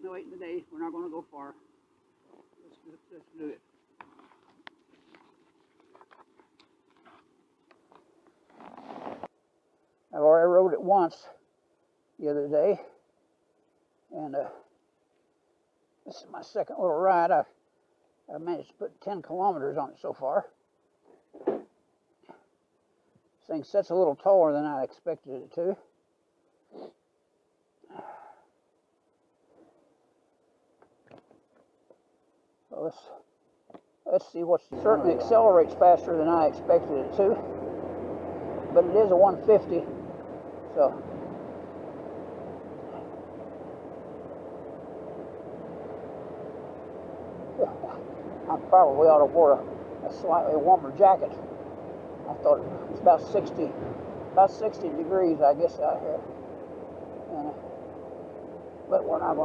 wait today. We're not going to go far. Let's do it. I've already rode it once the other day, and this is my second little ride. I managed to put 10 kilometers on it so far. This thing sets a little taller than I expected it to. So let's see what certainly accelerates faster than I expected it to, but it is a 150, so I probably ought to wear a slightly warmer jacket. I thought it was about 60 degrees, I guess, out here, but we're not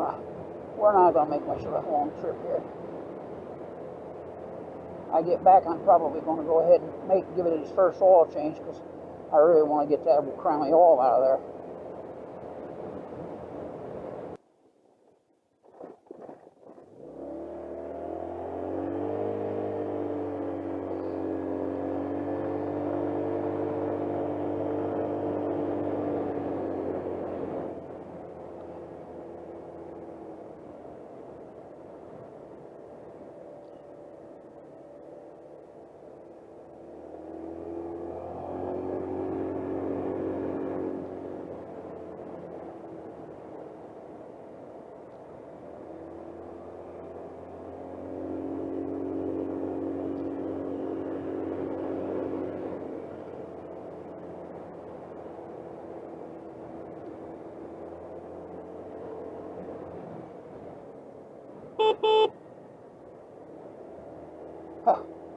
gonna make much of a long trip here. I get back, I'm probably going to go ahead and give it its first oil change, because I really want to get that crummy oil out of there.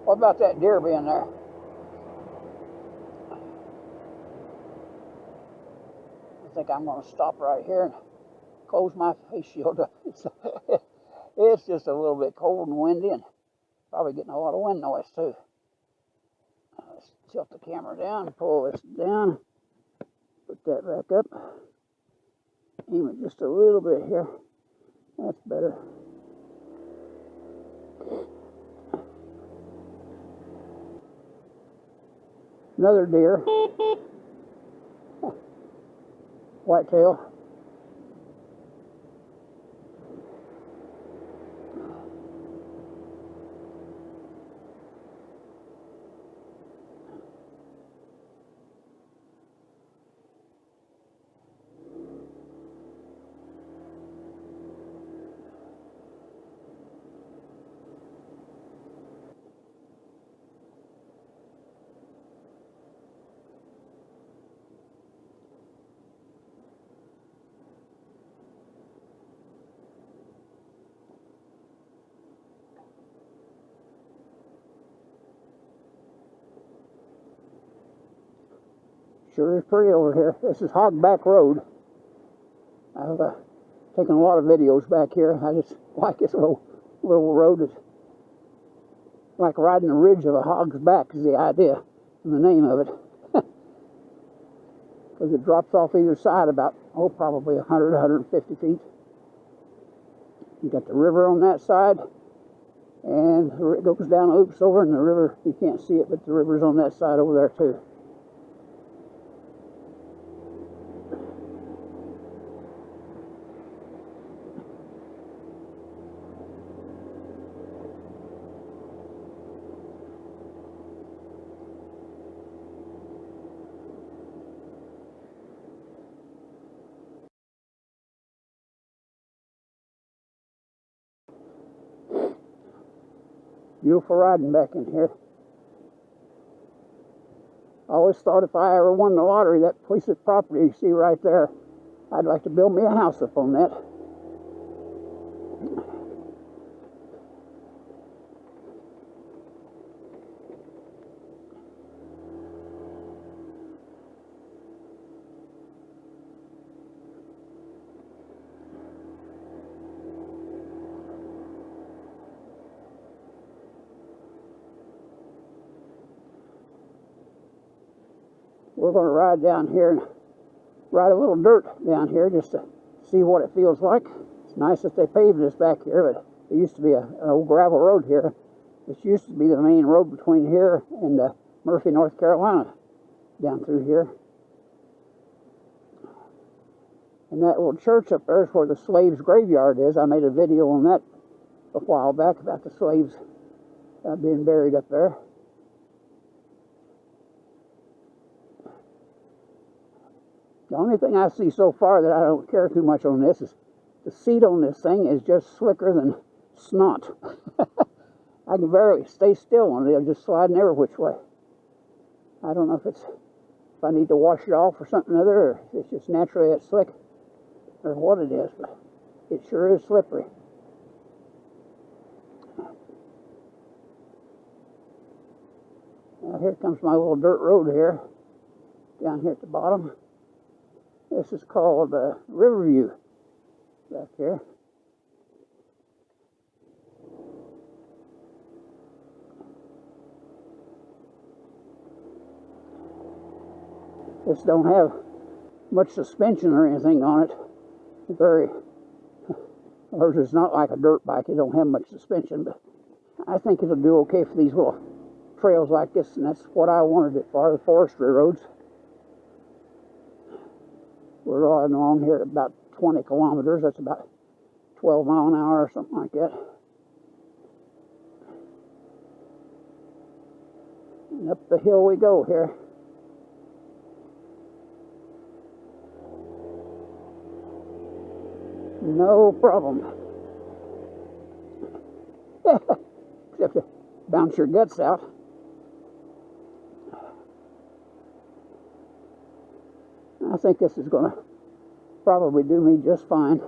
What about that deer being there? I think I'm going to stop right here and close my face shield up. It's just a little bit cold and windy, and probably getting a lot of wind noise too. Let's tilt the camera down, pull this down, put that back up, aim it just a little bit here. That's better. Another deer, whitetail. Sure is pretty over here. This is Hog Back Road. I've taken a lot of videos back here. I just like this little road. It's like riding the ridge of a hog's back is the idea and the name of it. Because it drops off either side about, probably 100, 150 feet. You got the river on that side, and it goes down, oops, over, and the river, you can't see it, but the river's on that side over there too. Beautiful riding back in here. I always thought if I ever won the lottery, that piece of property you see right there, I'd like to build me a house up on that. We're going to ride down here and ride a little dirt down here just to see what it feels like. It's nice that they paved this back here, but it used to be an old gravel road here. This used to be the main road between here and Murphy, North Carolina, down through here. And that old church up there is where the slaves' graveyard is. I made a video on that a while back about the slaves being buried up there. The only thing I see so far that I don't care too much on this is the seat on this thing is just slicker than snot. I can barely stay still on it. I'm just sliding every which way. I don't know if I need to wash it off or something or other, or if it's just naturally that slick, or what it is, but it sure is slippery. Now here comes my little dirt road here, down here at the bottom. This is called Riverview back here. This don't have much suspension or anything on it. Ours is not like a dirt bike. It don't have much suspension, but I think it'll do okay for these little trails like this, and that's what I wanted it for, the forestry roads. We're riding along here at about 20 kilometers. That's about 12 miles an hour or something like that. And up the hill we go here. No problem. Except to bounce your guts out. I think this is going to probably do me just fine.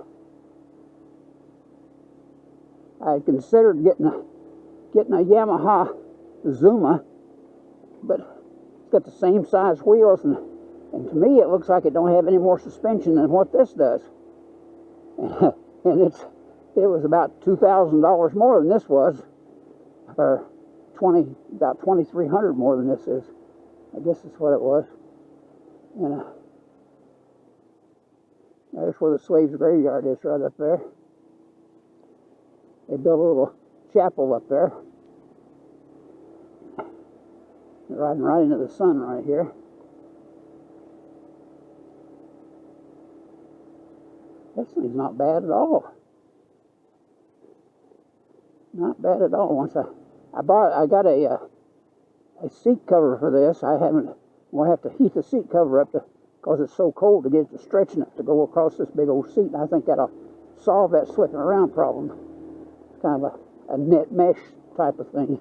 I had considered getting a Yamaha Zuma, but it's got the same size wheels, and to me it looks like it don't have any more suspension than what this does. And it was about $2,000 more than this was, or about $2,300 more than this is. I guess that's what it was. And there's where the slaves' graveyard is, right up there. They built a little chapel up there. They're riding right into the sun right here. This thing's not bad at all. Not bad at all. Once I got a seat cover for this. I'm gonna have to heat the seat cover up because it's so cold to get it to stretch enough to go across this big old seat. And I think that'll solve that slipping around problem. It's kind of a net mesh type of thing.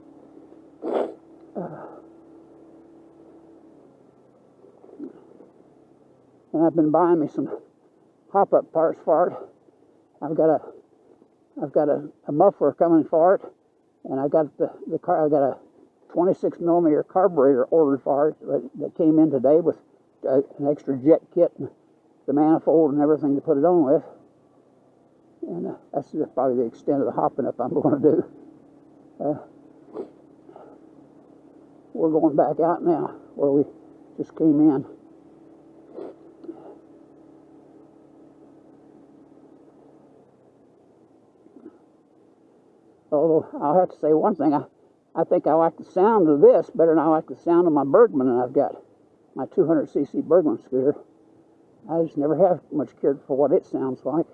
And I've been buying me some hop-up parts for it. I've got a muffler coming for it, and I got I got a 26mm carburetor ordered for it that came in today with an extra jet kit and the manifold and everything to put it on with. And that's probably the extent of the hopping up I'm going to do. We're going back out now where we just came in. Although I'll have to say one thing, I think I like the sound of this better than I like the sound of my Bergman that I've got, my 200cc Bergman scooter. I just never have much cared for what it sounds like.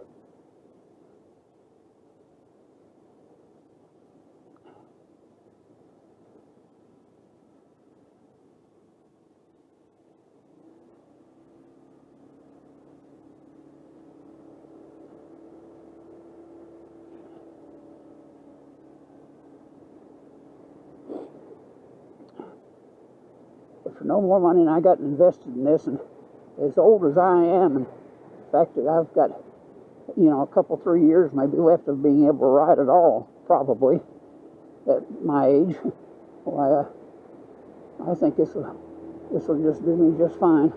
For no more money than I got invested in this, and as old as I am, and the fact that I've got, a couple, 3 years maybe left of being able to ride at all, probably, at my age, why, I think this will just do me just fine.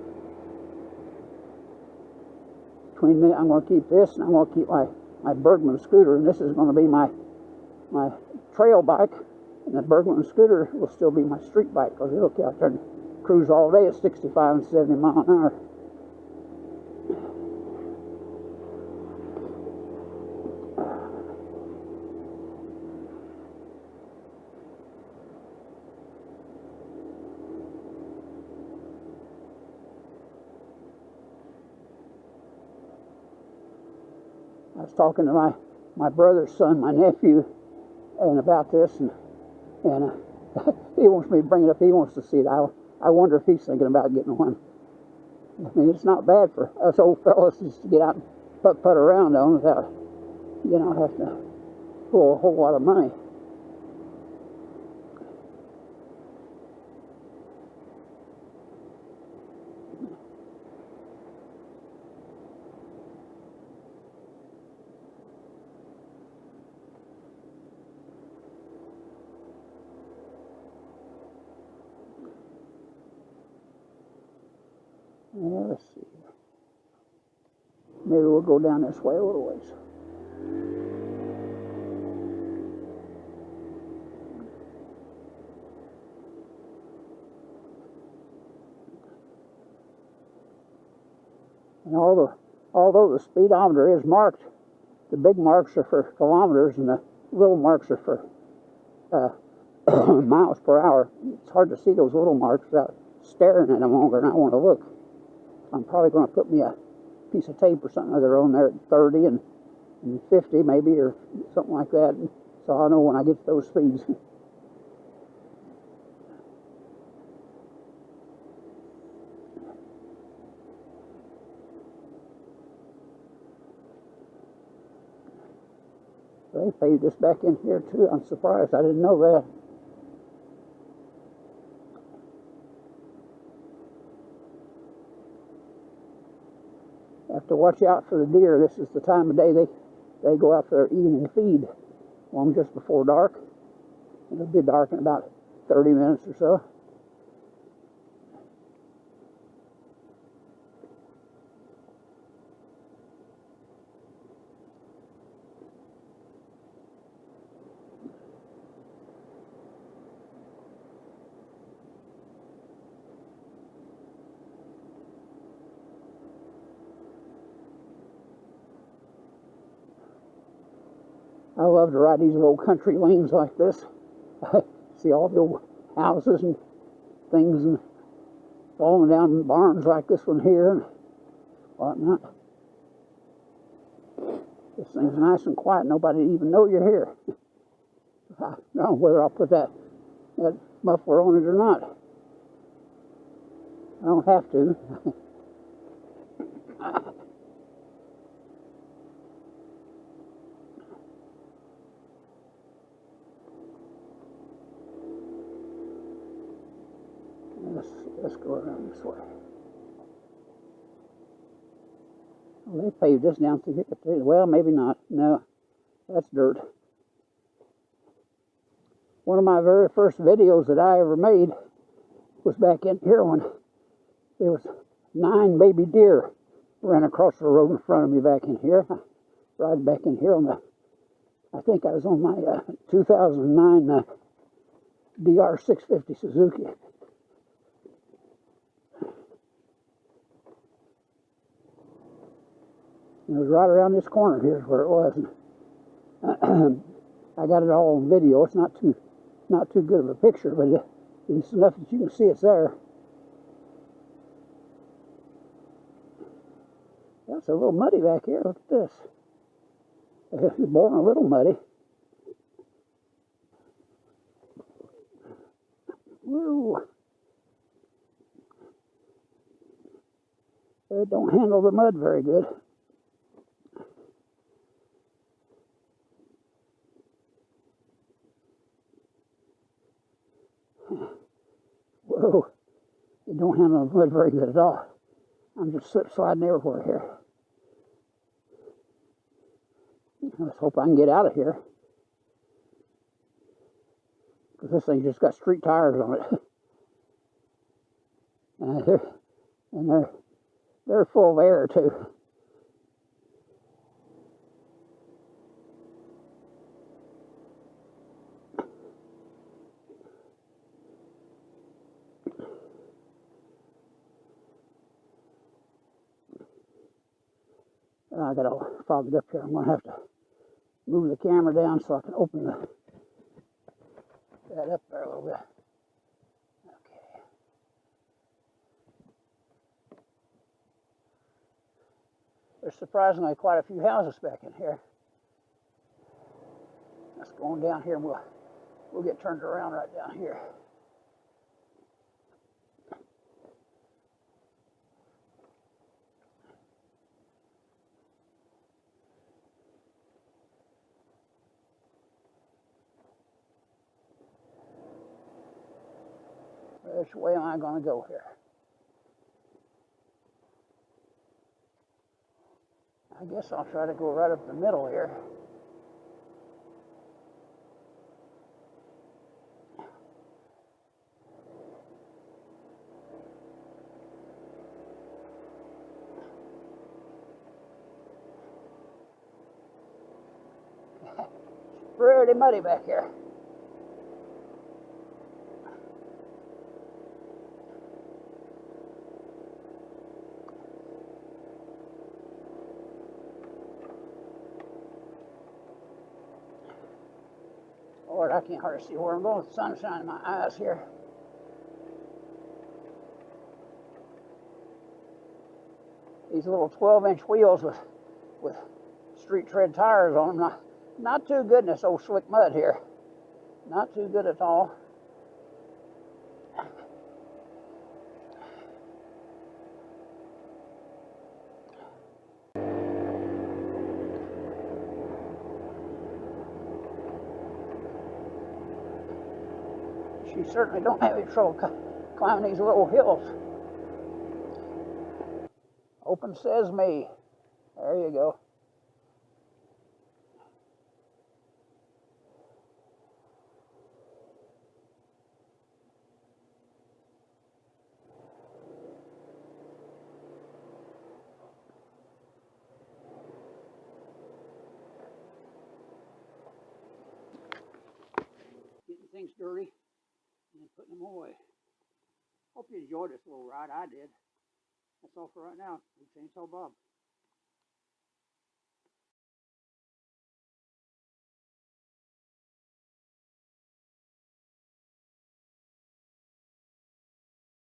Between me, I'm going to keep this, and I'm going to keep my Bergman scooter, and this is going to be my trail bike, and the Bergman scooter will still be my street bike, because it'll get out there and cruise all day at 65 and 70 miles an hour. was talking to my brother's son, my nephew, and about this, and he wants me to bring it up. He wants to see it. I wonder if he's thinking about getting one. I mean, it's not bad for us old fellas just to get out and putt around on without, have to pull a whole lot of money. Yeah, let's see. Maybe we'll go down this way a little ways. And although the speedometer is marked, the big marks are for kilometers and the little marks are for miles per hour. It's hard to see those little marks without staring at them longer, and I want to look. I'm probably going to put me a piece of tape or something other on there at 30 and 50 maybe, or something like that, so I'll know when I get to those speeds. They paved this back in here too. I'm surprised. I didn't know that. Have to watch out for the deer. This is the time of day they go out for their evening feed, long just before dark. It'll be dark in about 30 minutes or so. I love to ride these old country lanes like this. See all the old houses and things and falling down in barns like this one here and whatnot. This thing's nice and quiet. Nobody even know you're here. I don't know whether I'll put that muffler on it or not. I don't have to. Let's go around this way. Well, they paved this down through here. Well, maybe not. No, that's dirt. One of my very first videos that I ever made was back in here when there was 9 baby deer ran across the road in front of me back in here. I ride back in here on I think I was on my 2009 DR 650 Suzuki. It was right around this corner. Here's where it was. I got it all on video. It's not too good of a picture, but it's enough that you can see it's there. It's a little muddy back here. Look at this. It's born a little muddy. Woo! It don't handle the mud very good. Whoa, it don't handle the mud very good at all. I'm just slip sliding everywhere here. Let's hope I can get out of here, because this thing just got street tires on it. and they're full of air too. I got all fogged up here. I'm going to have to move the camera down so I can open that up there a little bit. Okay. There's surprisingly quite a few houses back in here. Let's go on down here and we'll get turned around right down here. Which way am I going to go here? I guess I'll try to go right up the middle here. It's pretty muddy back here. Lord, I can't hardly see where I'm going with the sunshine in my eyes here. These little 12-inch wheels with street tread tires on them, not too good in this old slick mud here. Not too good at all. You certainly don't have any trouble climbing these little hills. Open sesame. There you go. Getting things dirty and then putting them away. Hope you enjoyed this little ride. I did. That's all for right now. Old Chainsawbob.